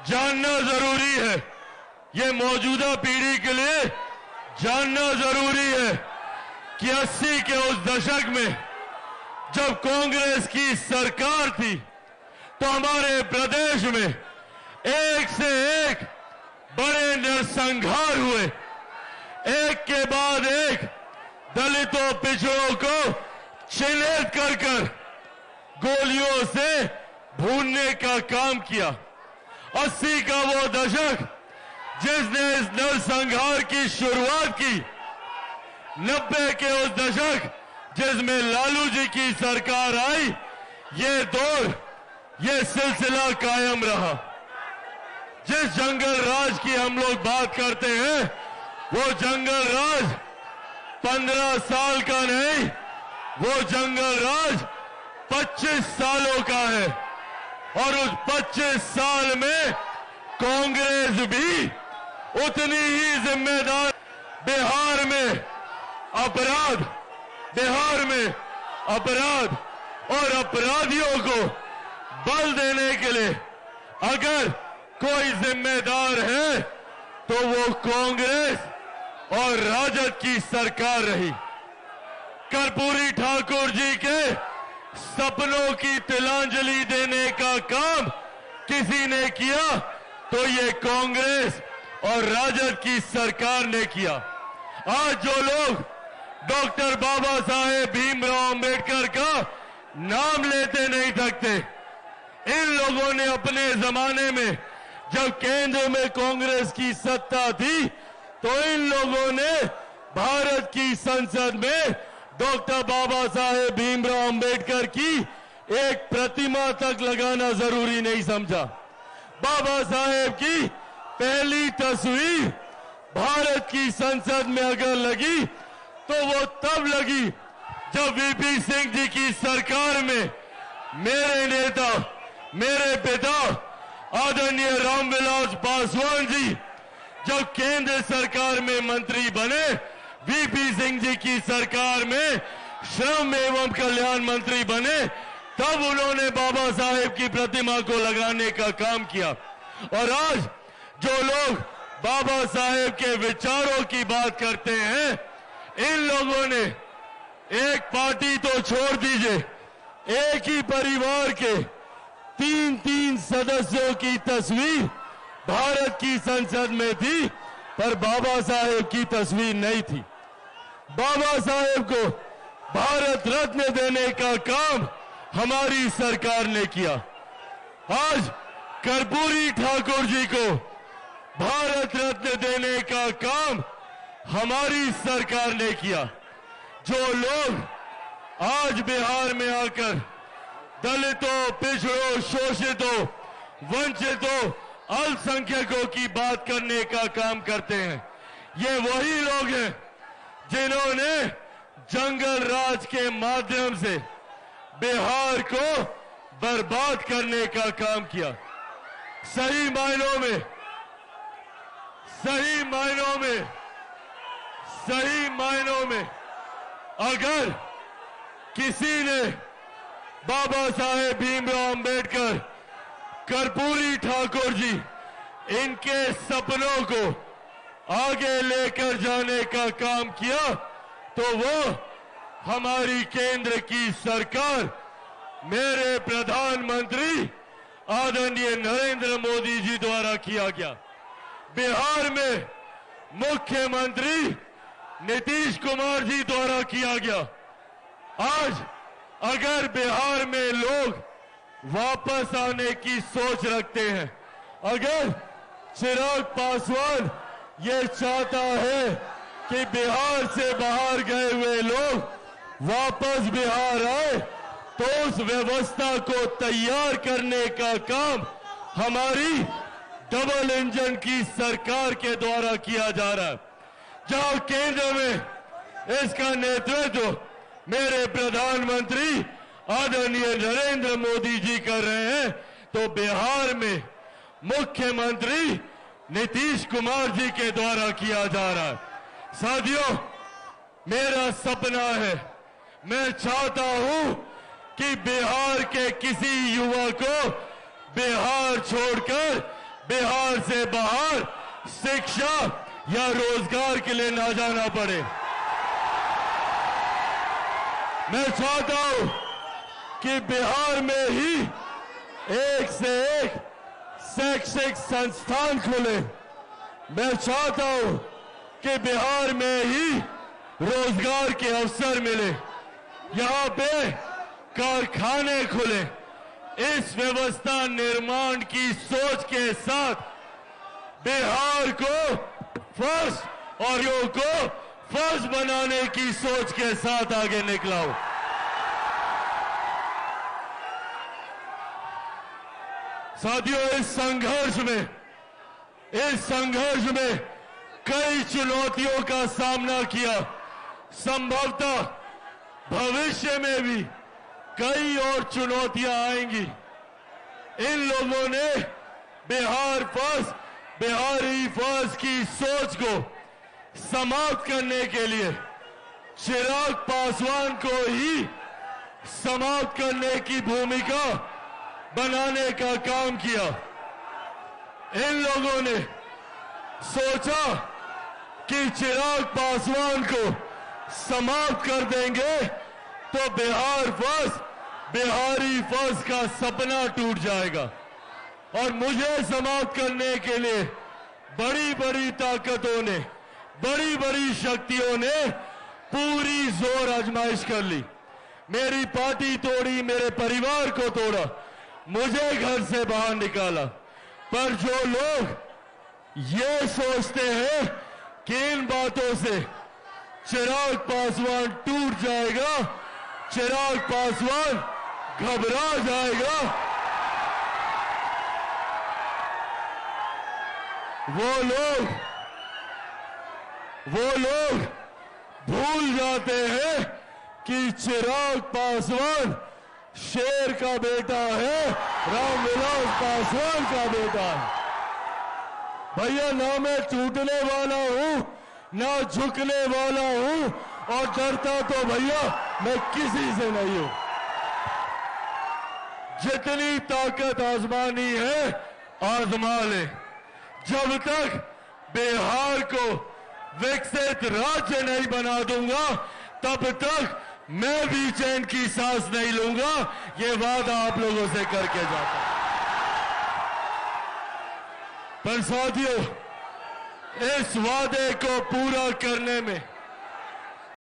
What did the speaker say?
जानना जरूरी है। ये मौजूदा पीढ़ी के लिए जानना जरूरी है कि 80 के उस दशक में जब कांग्रेस की सरकार थी तो हमारे प्रदेश में एक से एक बड़े नरसंहार हुए। एक के बाद एक दलितों पिछड़ों को चिन्हित कर कर गोलियों से भूनने का काम किया। 80 का वो दशक जिसने इस नरसंहार की शुरुआत की, 90 के उस दशक जिसमें लालू जी की सरकार आई, ये दौर, ये सिलसिला कायम रहा। जिस जंगल राज की हम लोग बात करते हैं, वो जंगल राज 15 साल का नहीं, वो जंगल राज 25 सालों का है। और उस 25 साल में कांग्रेस भी उतनी ही जिम्मेदार। बिहार में अपराध और अपराधियों को बल देने के लिए अगर कोई जिम्मेदार है तो वो कांग्रेस और राजद की सरकार रही। कर्पूरी ठाकुर जी के सपनों की तिलांजलि देने का काम किसी ने किया तो ये कांग्रेस और राजद की सरकार ने किया। आज जो लोग डॉक्टर बाबा साहेब भीमराव अंबेडकर का नाम लेते नहीं सकते, इन लोगों ने अपने जमाने में जब केंद्र में कांग्रेस की सत्ता थी तो इन लोगों ने भारत की संसद में डॉक्टर बाबा साहेब भीमराव अंबेडकर की एक प्रतिमा तक लगाना जरूरी नहीं समझा। बाबा साहेब की पहली तस्वीर भारत की संसद में अगर लगी तो वो तब लगी जब वीपी सिंह जी की सरकार में मेरे नेता, मेरे पिता आदरणीय रामविलास पासवान जी जब केंद्र सरकार में मंत्री बने, वीपी सिंह जी की सरकार में श्रम एवं कल्याण मंत्री बने, तब उन्होंने बाबा साहेब की प्रतिमा को लगाने का काम किया। और आज जो लोग बाबा साहेब के विचारों की बात करते हैं, इन लोगों ने एक पार्टी तो छोड़ दीजिए, एक ही परिवार के 3-3 सदस्यों की तस्वीर भारत की संसद में थी, पर बाबा साहेब की तस्वीर नहीं थी। बाबा साहेब को भारत रत्न देने का काम हमारी सरकार ने किया। आज कर्पूरी ठाकुर जी को भारत रत्न देने का काम हमारी सरकार ने किया। जो लोग आज बिहार में आकर दलितों, पिछड़ों, शोषितों, वंचितों, अल्पसंख्यकों की बात करने का काम करते हैं, ये वही लोग हैं जिन्होंने जंगल राज के माध्यम से बिहार को बर्बाद करने का काम किया। सही मायनों में अगर किसी ने बाबा साहेब भीमराव अंबेडकर, कर्पूरी ठाकुर जी, इनके सपनों को आगे लेकर जाने का काम किया तो वो हमारी केंद्र की सरकार, मेरे प्रधानमंत्री आदरणीय नरेंद्र मोदी जी द्वारा किया गया। बिहार में मुख्यमंत्री नीतीश कुमार जी द्वारा किया गया। आज अगर बिहार में लोग वापस आने की सोच रखते हैं, अगर चिराग पासवान ये चाहता है कि बिहार से बाहर गए हुए लोग वापस बिहार आए, तो उस व्यवस्था को तैयार करने का काम हमारी डबल इंजन की सरकार के द्वारा किया जा रहा है। जहां केंद्र में इसका नेतृत्व मेरे प्रधानमंत्री आदरणीय नरेंद्र मोदी जी कर रहे हैं, तो बिहार में मुख्यमंत्री नीतीश कुमार जी के द्वारा किया जा रहा है। साथियों, मेरा सपना है, मैं चाहता हूं कि बिहार के किसी युवा को बिहार छोड़कर बिहार से बाहर शिक्षा या रोजगार के लिए ना जाना पड़े। मैं चाहता हूं कि बिहार में ही एक से एक शैक्षिक संस्थान खुले। मैं चाहता हूं कि बिहार में ही रोजगार के अवसर मिले, यहां पे कारखाने खुले। इस व्यवस्था निर्माण की सोच के साथ बिहार को फर्स्ट और योग को फर्स्ट बनाने की सोच के साथ आगे निकला हूं। साथियों, इस संघर्ष में कई चुनौतियों का सामना किया। संभवतः भविष्य में भी कई और चुनौतियां आएंगी। इन लोगों ने बिहार फर्स्ट, बिहारी फर्स्ट की सोच को समाप्त करने के लिए चिराग पासवान को ही समाप्त करने की भूमिका बनाने का काम किया। इन लोगों ने सोचा कि चिराग पासवान को समाप्त कर देंगे तो बिहार फर्स्ट, बिहारी फर्स्ट का सपना टूट जाएगा। और मुझे समाप्त करने के लिए बड़ी बड़ी ताकतों ने, बड़ी बड़ी शक्तियों ने पूरी जोर आजमाइश कर ली। मेरी पार्टी तोड़ी, मेरे परिवार को तोड़ा, मुझे घर से बाहर निकाला। पर जो लोग ये सोचते हैं कि इन बातों से चिराग पासवान टूट जाएगा, चिराग पासवान घबरा जाएगा, वो लोग भूल जाते हैं कि चिराग पासवान शेर का बेटा है, रामविलास पासवान का बेटा है। भैया, ना मैं टूटने वाला हूं, ना झुकने वाला हूं, और डरता तो भैया मैं किसी से नहीं हूं। जितनी ताकत आजमानी है आजमा ले। जब तक बिहार को विकसित राज्य नहीं बना दूंगा, तब तक मैं भी चैन की सांस नहीं लूंगा। ये वादा आप लोगों से करके जाता हूं। पर साथियों, इस वादे को पूरा करने में